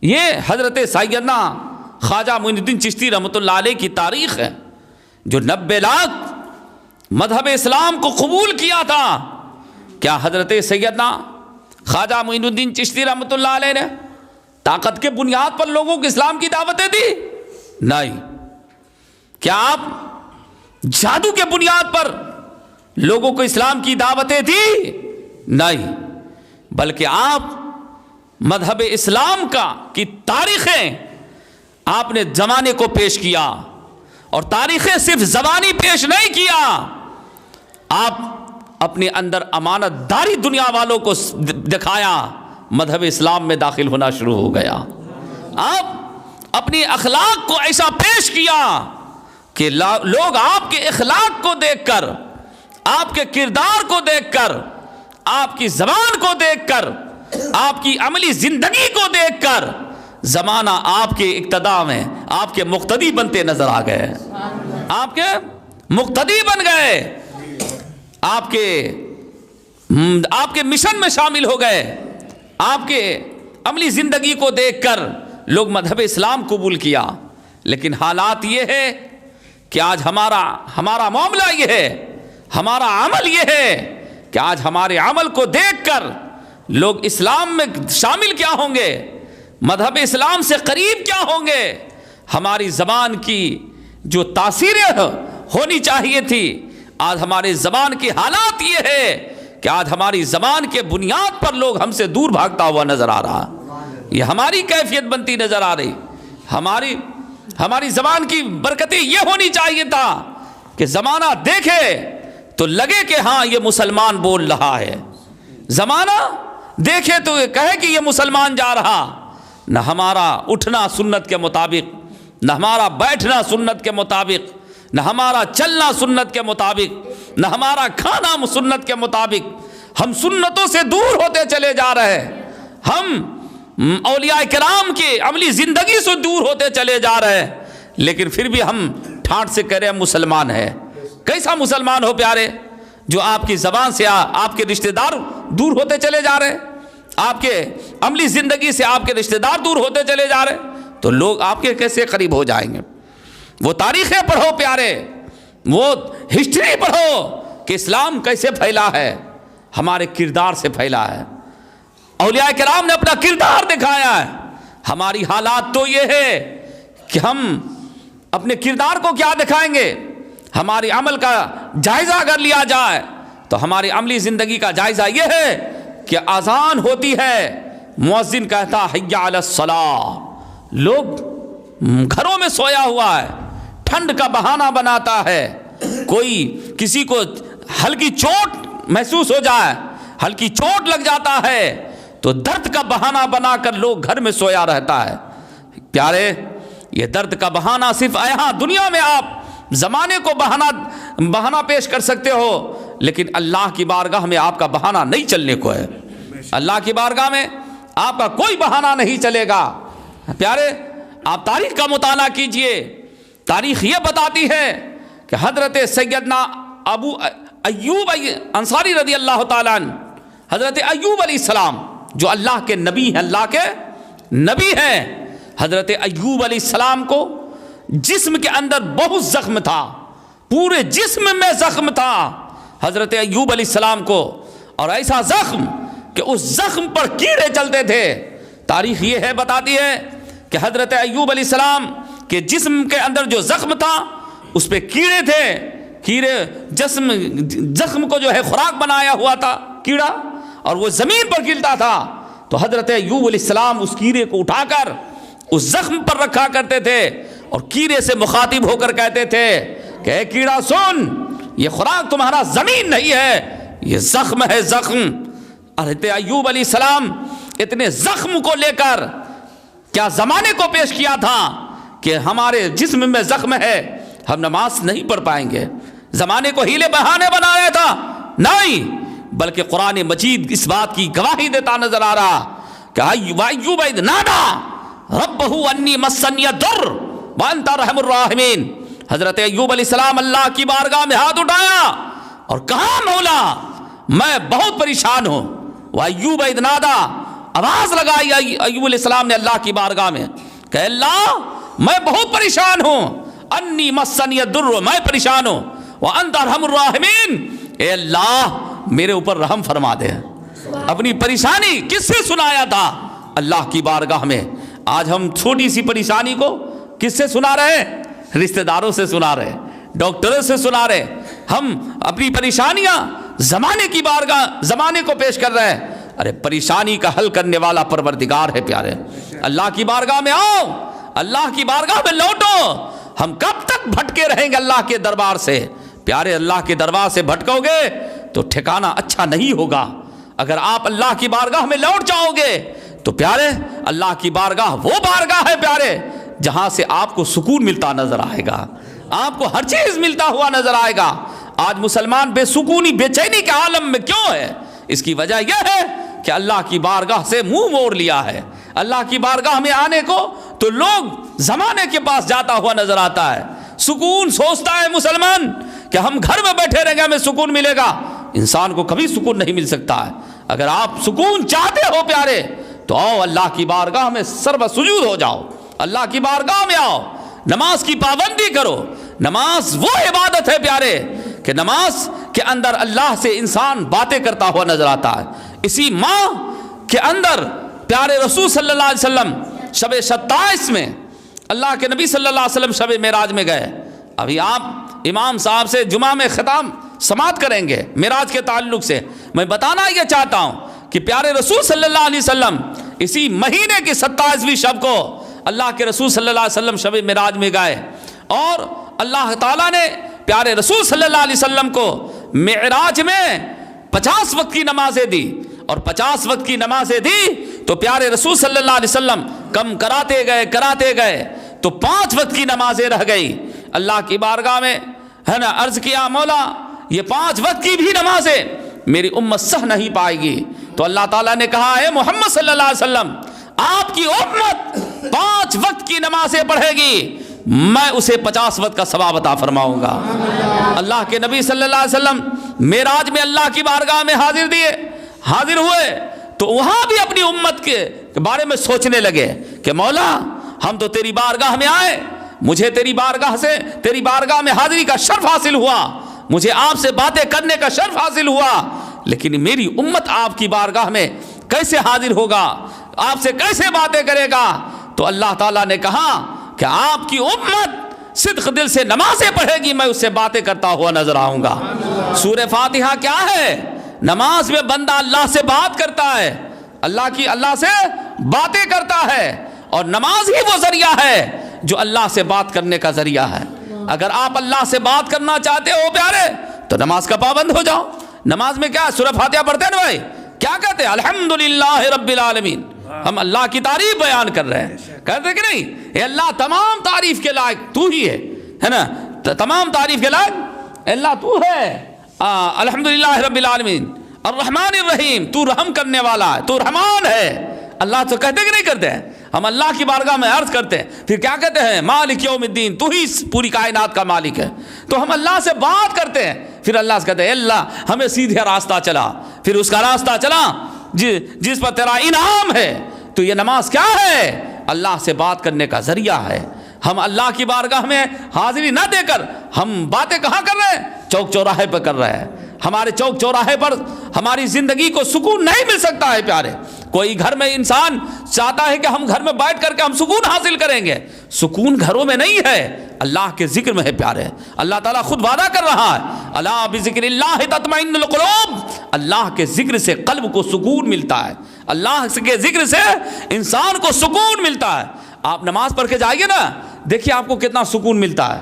یہ حضرت سیدنا خواجہ معین الدین چشتی رحمۃ اللہ علیہ کی تاریخ ہے، جو 90 لاکھ مذہب اسلام کو قبول کیا تھا۔ کیا حضرت سیدنا خواجہ معین الدین چشتی رحمۃ اللہ علیہ نے طاقت کے بنیاد پر لوگوں کو اسلام کی دعوتیں دی؟ نہیں۔ کیا آپ جادو کے بنیاد پر لوگوں کو اسلام کی دعوتیں دی؟ نہیں، بلکہ آپ مذہب اسلام کی تاریخیں آپ نے زمانے کو پیش کیا، اور تاریخیں صرف زبانی پیش نہیں کیا، آپ اپنے اندر امانت داری دنیا والوں کو دکھایا، مذہب اسلام میں داخل ہونا شروع ہو گیا۔ آپ اپنی اخلاق کو ایسا پیش کیا کہ لوگ آپ کے اخلاق کو دیکھ کر، آپ کے کردار کو دیکھ کر، آپ کی زبان کو دیکھ کر، آپ کی عملی زندگی کو دیکھ کر زمانہ آپ کے اقتداء میں آپ کے مقتدی بنتے نظر آ گئے، آپ کے مقتدی بن گئے، آپ کے مشن میں شامل ہو گئے۔ آپ کے عملی زندگی کو دیکھ کر لوگ مذہب اسلام قبول کیا، لیکن حالات یہ ہے کہ آج ہمارا معاملہ یہ ہے، ہمارا عمل یہ ہے کہ آج ہمارے عمل کو دیکھ کر لوگ اسلام میں شامل کیا ہوں گے، مذہب اسلام سے قریب کیا ہوں گے۔ ہماری زبان کی جو تاثیریں ہونی چاہیے تھی، آج ہمارے زبان کی حالات یہ ہے کہ آج ہماری زبان کے بنیاد پر لوگ ہم سے دور بھاگتا ہوا نظر آ رہا۔ یہ ہماری کیفیت بنتی نظر آ رہی۔ ہماری زبان کی برکتیں یہ ہونی چاہیے تھا کہ زمانہ دیکھے تو لگے کہ ہاں یہ مسلمان بول رہا ہے، زمانہ دیکھے تو کہے کہ یہ مسلمان جا رہا۔ نہ ہمارا اٹھنا سنت کے مطابق، نہ ہمارا بیٹھنا سنت کے مطابق، نہ ہمارا چلنا سنت کے مطابق، نہ ہمارا کھانا سنت کے مطابق۔ ہم سنتوں سے دور ہوتے چلے جا رہے ہیں، ہم اولیاء کرام کی عملی زندگی سے دور ہوتے چلے جا رہے ہیں، لیکن پھر بھی ہم ٹھاٹ سے کہہ رہے ہیں مسلمان ہے۔ کیسا مسلمان ہو پیارے، جو آپ کی زبان سے آپ کے رشتہ دار دور ہوتے چلے جا رہے ہیں، آپ کے عملی زندگی سے آپ کے رشتہ دار دور ہوتے چلے جا رہے ہیں، تو لوگ آپ کے کیسے قریب ہو جائیں گے؟ وہ تاریخیں پڑھو پیارے، وہ ہسٹری پڑھو کہ اسلام کیسے پھیلا ہے، ہمارے کردار سے پھیلا ہے۔ اولیاء کرام نے اپنا کردار دکھایا ہے۔ ہماری حالات تو یہ ہے کہ ہم اپنے کردار کو کیا دکھائیں گے؟ ہماری عمل کا جائزہ اگر لیا جائے تو ہماری عملی زندگی کا جائزہ یہ ہے کہ اذان ہوتی ہے، مؤذن کہتا حی علی الصلاۃ، لوگ گھروں میں سویا ہوا ہے، ٹھنڈ کا بہانہ بناتا ہے، کوئی کسی کو ہلکی چوٹ محسوس ہو جائے، ہلکی چوٹ لگ جاتا ہے تو درد کا بہانہ بنا کر لوگ گھر میں سویا رہتا ہے۔ پیارے، یہ درد کا بہانہ صرف یہاں دنیا میں آپ زمانے کو بہانہ پیش کر سکتے ہو، لیکن اللہ کی بارگاہ میں آپ کا بہانہ نہیں چلنے کو ہے۔ اللہ کی بارگاہ میں آپ کا کوئی بہانہ نہیں چلے گا۔ پیارے، آپ تاریخ کا مطالعہ کیجئے، تاریخ یہ بتاتی ہے کہ حضرت سیدنا ابو ایوب انصاری رضی اللہ تعالیٰ عنہ، حضرت ایوب علیہ السلام جو اللہ کے نبی ہیں، اللہ کے نبی ہیں، حضرت ایوب علیہ السلام کو جسم کے اندر بہت زخم تھا، پورے جسم میں زخم تھا حضرت ایوب علیہ السلام کو، اور ایسا زخم کہ اس زخم پر کیڑے چلتے تھے۔ تاریخ یہ ہے بتاتی ہے کہ حضرت ایوب علیہ السلام کے جسم کے اندر جو زخم تھا اس پہ کیڑے تھے، کیڑے زخم کو جو ہے خوراک بنایا ہوا تھا کیڑا، اور وہ زمین پر گرتا تھا تو حضرت ایوب علیہ السلام اس کیڑے کو اٹھا کر اس زخم پر رکھا کرتے تھے، اور کیڑے سے مخاطب ہو کر کہتے تھے کہ اے کیڑا سن، یہ خوراک تمہارا زمین نہیں ہے، یہ زخم ہے، زخم۔ حضرت ایوب علیہ السلام اتنے زخم کو لے کر کیا زمانے کو پیش کیا تھا کہ ہمارے جسم میں زخم ہے، ہم نماز نہیں پڑھ پائیں گے۔ زمانے کو ہیلے بہانے بنایا تھا؟ نہیں، بلکہ قرآن مجید اس بات کی گواہی دیتا نظر آ رہا کہ ایوب اذ نادا ربہ انی مسنی الضر وانت ارحم الراحمین۔ حضرت ایوب علیہ السلام اللہ کی بارگاہ میں ہاتھ اٹھایا اور کہا مولا میں بہت پریشان ہوں۔ وایوب اذ نادا، آواز لگائی ایوب علیہ السلام نے اللہ کی بارگاہ میں کہ اللہ میں بہت پریشان ہوں، انی مسنی الضر، میں پریشان ہوں، وانت ارحم الراحمین، اے اللہ میرے اوپر رحم فرما دے۔ اپنی پریشانی کس سے سنایا تھا؟ اللہ کی بارگاہ میں۔ آج ہم چھوٹی سی پریشانی کو کس سے سنا رہے ہیں؟ رشتہ داروں سے سنا رہے، ڈاکٹروں سے سنا رہے۔ ہم اپنی پریشانیاں زمانے کی بارگاہ، زمانے کو پیش کر رہے ہیں۔ ارے پریشانی کا حل کرنے والا پروردگار ہے پیارے۔ اللہ کی بارگاہ میں آؤ، اللہ کی بارگاہ میں لوٹو۔ ہم کب تک بھٹکے رہیں گے اللہ کے دربار سے؟ پیارے اللہ کے دربار سے بھٹکو گے تو ٹھکانہ اچھا نہیں ہوگا۔ اگر آپ اللہ کی بارگاہ میں لوٹ جاؤ گے تو پیارے اللہ کی بارگاہ وہ بارگاہ ہے پیارے جہاں سے آپ کو سکون ملتا نظر آئے گا، آپ کو ہر چیز ملتا ہوا نظر آئے گا۔ آج مسلمان بے سکونی بے چینی کے عالم میں کیوں ہے؟ اس کی وجہ یہ ہے کہ اللہ کی بارگاہ سے منہ موڑ لیا ہے۔ اللہ کی بارگاہ میں آنے کو تو لوگ زمانے کے پاس جاتا ہوا نظر آتا ہے۔ سکون سوچتا ہے مسلمان کہ ہم گھر میں بیٹھے رہیں گے ہمیں سکون ملے گا۔ انسان کو کبھی سکون نہیں مل سکتا ہے۔ اگر آپ سکون چاہتے ہو پیارے تو آؤ اللہ کی بارگاہ میں سرب سجود ہو جاؤ، اللہ کی بارگاہ میں آؤ، نماز کی پابندی کرو۔ نماز وہ عبادت ہے پیارے کہ نماز کے اندر اللہ سے انسان باتیں کرتا ہوا نظر آتا ہے۔ اسی ماہ کے اندر پیارے رسول صلی اللہ علیہ وسلم شب 27 میں اللہ کے نبی صلی اللہ علیہ وسلم شب معراج میں گئے۔ ابھی آپ امام صاحب سے جمعہ میں خطاب سماعت کریں گے معراج کے تعلق سے۔ میں بتانا یہ چاہتا ہوں کہ پیارے رسول صلی اللہ علیہ وسلم اسی مہینے کی 27ویں شب کو اللہ کے رسول صلی اللہ علیہ وسلم شب معراج میں گئے، اور اللہ تعالیٰ نے پیارے رسول صلی اللہ علیہ وسلم کو معراج میں 50 وقت کی نمازیں دی، اور 50 وقت کی نمازیں دی تو پیارے رسول صلی اللہ علیہ وسلم کم کراتے گئے تو 5 وقت کی نمازیں رہ گئی۔ اللہ کی بارگاہ میں ہے نا عرض کیا مولا یہ 5 وقت کی بھی نمازیں میری امت سہ نہیں پائے گی۔ تو اللہ تعالیٰ نے کہا ہے محمد صلی اللہ علیہ وسلم آپ کی امت 5 وقت کی نمازیں پڑھے گی، میں اسے 50 وقت کا ثواب عطا فرماؤں گا۔ اللہ کے نبی صلی اللہ علیہ وسلم معراج میں اللہ کی بارگاہ میں حاضر ہوئے تو وہاں بھی اپنی امت کے بارے میں سوچنے لگے کہ مولا ہم تو تیری بارگاہ میں آئے، مجھے تیری بارگاہ میں حاضری کا شرف حاصل ہوا، مجھے آپ سے باتیں کرنے کا شرف حاصل ہوا، لیکن میری امت آپ کی بارگاہ میں کیسے حاضر ہوگا، آپ سے کیسے باتیں کرے گا؟ تو اللہ تعالیٰ نے کہا کہ آپ کی امت صدق دل سے نمازیں پڑھے گی، میں اس سے باتیں کرتا ہوا نظر آؤں گا۔ سورہ فاتحہ کیا ہے؟ نماز میں بندہ اللہ سے بات کرتا ہے، اللہ سے باتیں کرتا ہے، اور نماز ہی وہ ذریعہ ہے جو اللہ سے بات کرنے کا ذریعہ ہے۔ اگر آپ اللہ سے بات کرنا چاہتے ہو پیارے تو نماز کا پابند ہو جاؤ۔ نماز میں کیا سورہ فاتحہ پڑھتے ہیں نا بھائی، کیا کہتے ہیں؟ الحمدللہ رب العالمین۔ ہم اللہ کی تعریف بیان کر رہے ہیں، کہتے کہ نہیں اے اللہ تمام تعریف کے لائق تو ہی ہے نا، تمام تعریف کے لائق اللہ تو ہے۔ الحمدللہ رب العالمین الرحمن الرحیم، تو رحم کرنے والا ہے، تو رحمان ہے۔ اللہ تو کہتے کہ نہیں کرتے ہیں؟ ہم اللہ کی بارگاہ میں عرض کرتے ہیں، پھر کیا کہتے ہیں؟ مالک یوم الدین، تو ہی پوری کائنات کا مالک ہے۔ تو ہم اللہ سے بات کرتے ہیں، پھر اللہ سے کہتے ہیں اللہ ہمیں سیدھے راستہ چلا، پھر اس کا راستہ چلا جس پر تیرا انعام ہے۔ تو یہ نماز کیا ہے؟ اللہ سے بات کرنے کا ذریعہ ہے۔ ہم اللہ کی بارگاہ میں حاضری نہ دے کر ہم باتیں کہاں کر رہے ہیں؟ چوک چوراہے پہ کر رہے ہیں۔ ہمارے چوک چوراہے پر ہماری زندگی کو سکون نہیں مل سکتا ہے پیارے۔ کوئی گھر میں انسان چاہتا ہے کہ ہم گھر میں بیٹھ کر کے ہم سکون حاصل کریں گے، سکون گھروں میں نہیں ہے، اللہ کے ذکر میں ہے پیارے۔ اللہ تعالیٰ خود وعدہ کر رہا ہے الا بذکر اللہ تطمئن القلوب، اللہ کے ذکر سے قلب کو سکون ملتا ہے، اللہ کے ذکر سے انسان کو سکون ملتا ہے۔ آپ نماز پڑھ کے جائیے نا، دیکھیے آپ کو کتنا سکون ملتا ہے۔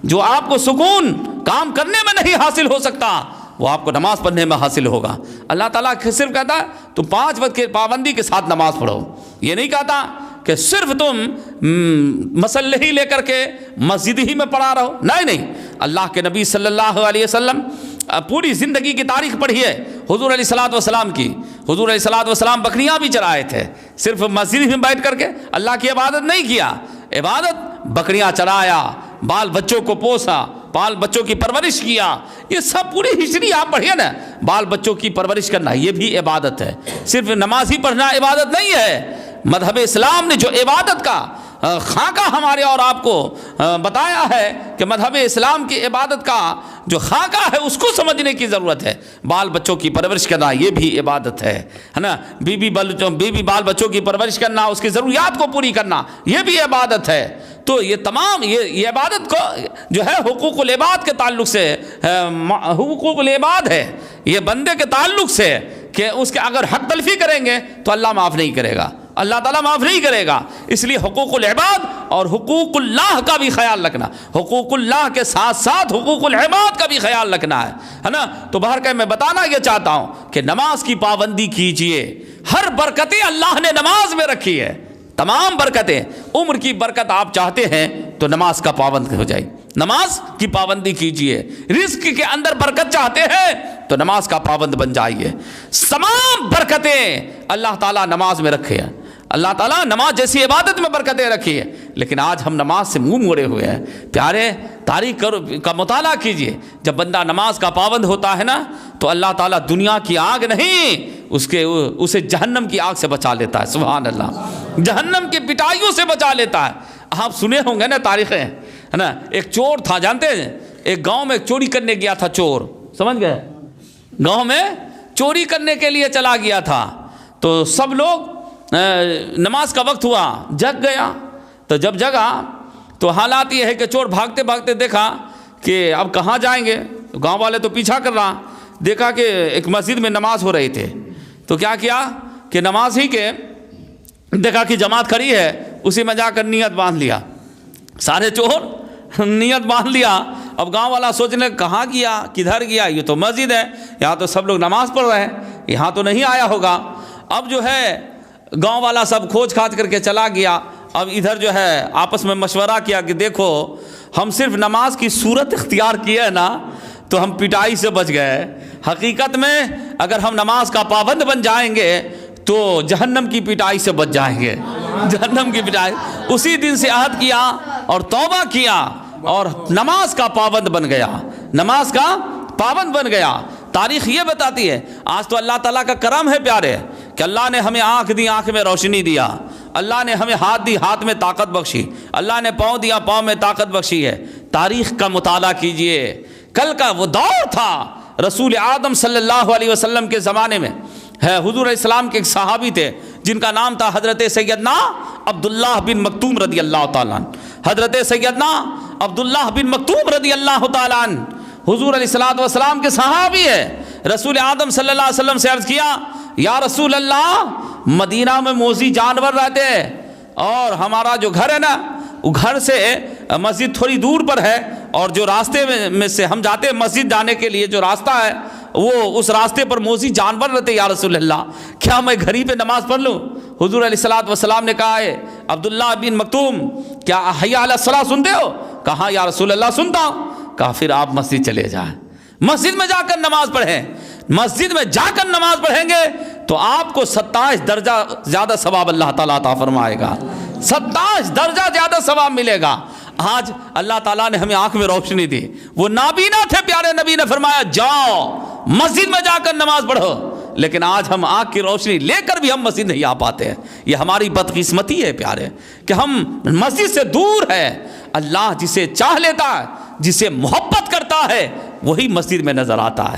جو آپ کو سکون کام کرنے میں نہیں حاصل ہو سکتا وہ آپ کو نماز پڑھنے میں حاصل ہوگا۔ اللہ تعالیٰ صرف کہتا ہے تم 5 وقت کی پابندی کے ساتھ نماز پڑھو، یہ نہیں کہتا کہ صرف تم مسلح ہی لے کر کے مسجد ہی میں پڑھا رہو، نہیں۔ اللہ کے نبی صلی اللہ علیہ وسلم پوری زندگی کی تاریخ پڑھیے حضور علیہ الصلوۃ والسلام کی۔ حضور علیہ الصلوۃ والسلام بکریاں بھی چرائے تھے، صرف مسجد میں بیٹھ کر کے اللہ کی عبادت نہیں کیا، عبادت بکریاں چرایا، بال بچوں کو پوسا، بال بچوں کی پرورش کیا، یہ سب پوری ہسٹری آپ پڑھیے نا. بال بچوں کی پرورش کرنا یہ بھی عبادت ہے. صرف نماز ہی پڑھنا عبادت نہیں ہے. مذہب اسلام نے جو عبادت کا خاکہ ہمارے اور آپ کو بتایا ہے کہ مذہب اسلام کی عبادت کا جو خاکہ ہے اس کو سمجھنے کی ضرورت ہے. بال بچوں کی پرورش کرنا یہ بھی عبادت ہے نا. بیوی بال بچوں کی پرورش کرنا، اس کی ضروریات کو پوری کرنا یہ بھی عبادت ہے. تو یہ تمام یہ عبادت کو جو ہے حقوق العباد کے تعلق سے حقوق العباد ہے، یہ بندے کے تعلق سے کہ اس کے اگر حق تلفی کریں گے تو اللہ معاف نہیں کرے گا، اللہ تعالیٰ معاف نہیں کرے گا. اس لیے حقوق العباد اور حقوق اللہ کا بھی خیال رکھنا، حقوق اللہ کے ساتھ ساتھ حقوق العباد کا بھی خیال رکھنا ہے نا. تو بہر کہ میں بتانا یہ چاہتا ہوں کہ نماز کی پابندی کیجئے. ہر برکتیں اللہ نے نماز میں رکھی ہے، تمام برکتیں. عمر کی برکت آپ چاہتے ہیں تو نماز کا پابند ہو جائے، نماز کی پابندی کیجئے. رزق کے اندر برکت چاہتے ہیں تو نماز کا پابند بن جائیے. تمام برکتیں اللہ تعالیٰ نماز میں رکھے ہیں. اللہ تعالیٰ نماز جیسی عبادت میں برکتیں رکھی ہے، لیکن آج ہم نماز سے منہ موڑے ہوئے ہیں. پیارے تاریخ کا مطالعہ کیجئے. جب بندہ نماز کا پابند ہوتا ہے نا تو اللہ تعالیٰ دنیا کی آگ نہیں اسے جہنم کی آگ سے بچا لیتا ہے. سبحان اللہ. جہنم کی پٹائیوں سے بچا لیتا ہے. آپ سنے ہوں گے نا تاریخیں ہے نا. ایک چور تھا، جانتے ہیں، ایک گاؤں میں چوری کرنے گیا تھا. چور سمجھ گئے، گاؤں میں چوری کرنے کے لیے چلا گیا تھا. تو سب لوگ نماز کا وقت ہوا، جگ گیا. تو جب جگا تو حالات یہ ہے کہ چور بھاگتے بھاگتے دیکھا کہ اب کہاں جائیں گے. گاؤں والے تو پیچھا کر رہا. دیکھا کہ ایک مسجد میں نماز ہو رہی تھی. تو کیا کیا کہ نماز ہی کے دیکھا کہ جماعت کھڑی ہے، اسی میں جا کر نیت باندھ لیا. سارے چور نیت باندھ لیا. اب گاؤں والا سوچنے کہاں گیا، کدھر گیا، یہ تو مسجد ہے، یہاں تو سب لوگ نماز پڑھ رہے ہیں، یہاں تو نہیں آیا ہوگا. اب جو ہے گاؤں والا سب کھوج کھاج کر کے چلا گیا. اب ادھر جو ہے آپس میں مشورہ کیا کہ دیکھو ہم صرف نماز کی صورت اختیار کیے ہیں نا تو ہم پٹائی سے بچ گئے. حقیقت میں اگر ہم نماز کا پابند بن جائیں گے تو جہنم کی پٹائی سے بچ جائیں گے. جہنم کی پٹائی. اسی دن سے عہد کیا اور توبہ کیا اور نماز کا پابند بن گیا. نماز کا پابند بن گیا. تاریخ یہ بتاتی ہے. آج تو اللہ تعالیٰ کا کرم ہے پیارے کہ اللہ نے ہمیں آنکھ دی، آنکھ میں روشنی دیا. اللہ نے ہمیں ہاتھ دی، ہاتھ میں طاقت بخشی. اللہ نے پاؤں دیا، پاؤں میں طاقت بخشی ہے. تاریخ کا مطالعہ کیجئے. کل کا وہ دور تھا رسول اعظم صلی اللہ علیہ وسلم کے زمانے میں ہے. حضور علیہ السلام کے ایک صحابی تھے جن کا نام تھا حضرت سیدنا عبداللہ بن مکتوم رضی اللہ تعالیٰ عنہ. حضرت سیدنا عبداللہ بن مکتوم رضی اللہ تعالیٰ عنہ حضور علیہ السلام کے صحابی ہے. رسول اعظم صلی اللہ علیہ وسلم سے عرض کیا، یا رسول اللہ، مدینہ میں موذی جانور رہتے ہیں اور ہمارا جو گھر ہے نا وہ گھر سے مسجد تھوڑی دور پر ہے، اور جو راستے میں سے ہم جاتے ہیں مسجد جانے کے لیے جو راستہ ہے وہ اس راستے پر موذی جانور رہتے. یا رسول اللہ، کیا میں گھر ہی پہ نماز پڑھ لوں؟ حضور علیہ السلام نے کہا ہے عبداللہ بن مکتوم، کیا حی علی الصلاۃ سنتے ہو؟ کہا یا رسول اللہ سنتا ہوں. کہا پھر آپ مسجد چلے جائیں، مسجد میں جا کر نماز پڑھیں. مسجد میں جا کر نماز پڑھیں گے تو آپ کو 27 درجہ زیادہ ثواب اللہ تعالیٰ عطا فرمائے گا. 27 درجہ زیادہ ثواب ملے گا. آج اللہ تعالیٰ نے ہمیں آنکھ میں روشنی دی. وہ نابینا تھے، پیارے نبی نے فرمایا جاؤ مسجد میں جا کر نماز پڑھو. لیکن آج ہم آنکھ کی روشنی لے کر بھی ہم مسجد نہیں آ پاتے ہیں. یہ ہماری بدقسمتی ہے پیارے کہ ہم مسجد سے دور ہے. اللہ جسے چاہ لیتا ہے، جسے محبت کرتا ہے، وہی مسجد میں نظر آتا ہے.